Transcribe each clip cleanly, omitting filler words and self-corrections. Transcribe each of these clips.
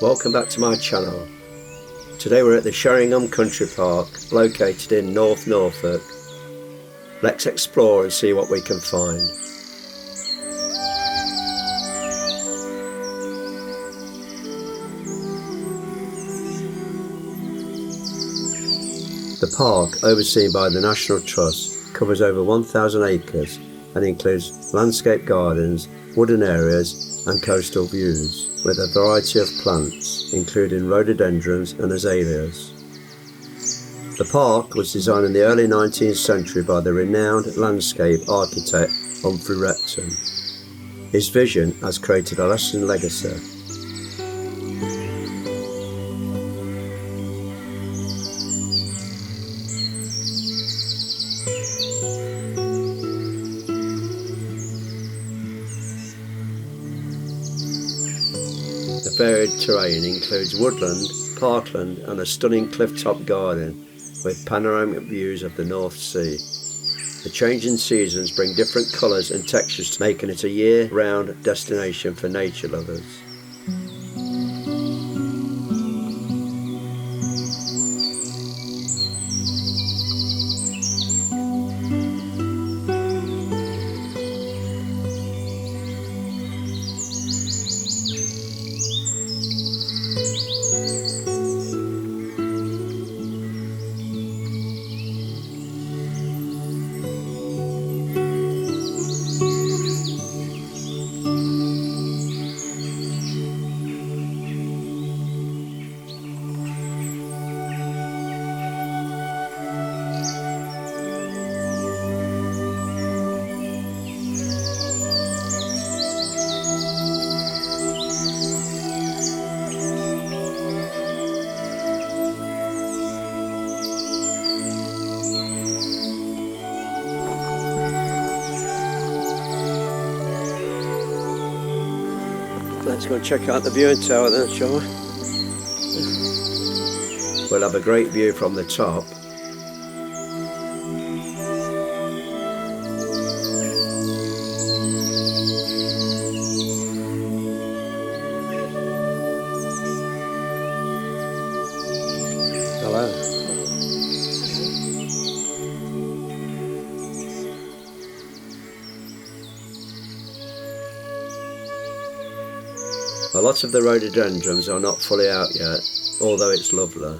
welcome back to my channel. Today we're at the Sheringham Country Park, located in North Norfolk. Let's explore and see what we can find. The park, overseen by the National Trust, covers over 1,000 acres and includes landscape gardens, wooded areas and coastal views, with a variety of plants, including rhododendrons and azaleas. The park was designed in the early 19th century by the renowned landscape architect Humphrey Repton. His vision has created a lasting legacy. The varied terrain includes woodland, parkland and a stunning cliff-top garden with panoramic views of the North Sea. The changing seasons bring different colours and textures, making it a year-round destination for nature lovers. Let's go and check out the viewing tower then, shall we? We'll have a great view from the top. Hello. A lot of the rhododendrons are not fully out yet, although it's lovely.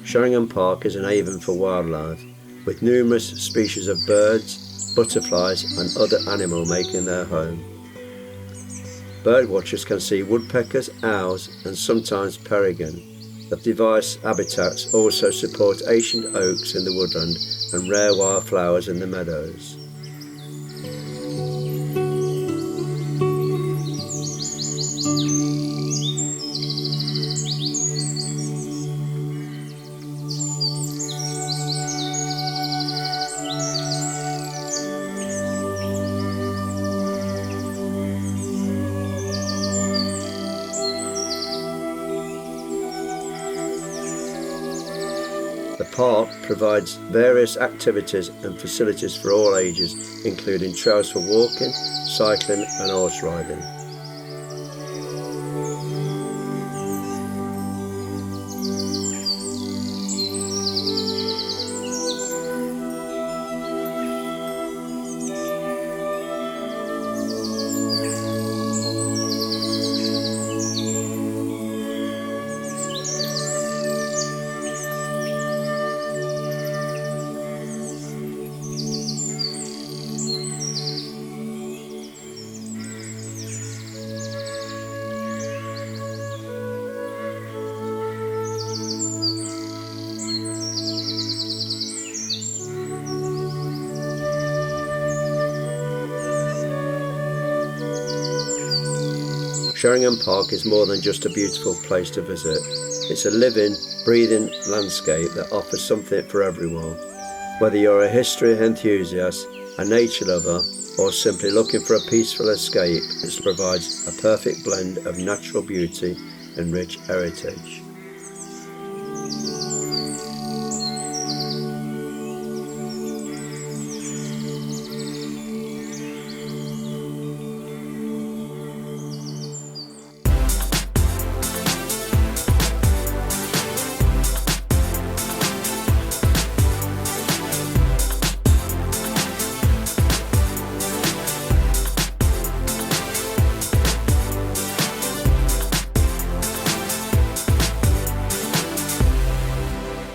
Sheringham Park is an haven for wildlife, with numerous species of birds, butterflies and other animals making their home. Birdwatchers can see woodpeckers, owls and sometimes peregrine. The diverse habitats also support ancient oaks in the woodland and rare wildflowers in the meadows. The park provides various activities and facilities for all ages, including trails for walking, cycling and horse riding. Sheringham Park is more than just a beautiful place to visit. It's a living, breathing landscape that offers something for everyone. Whether you're a history enthusiast, a nature lover, or simply looking for a peaceful escape, it provides a perfect blend of natural beauty and rich heritage.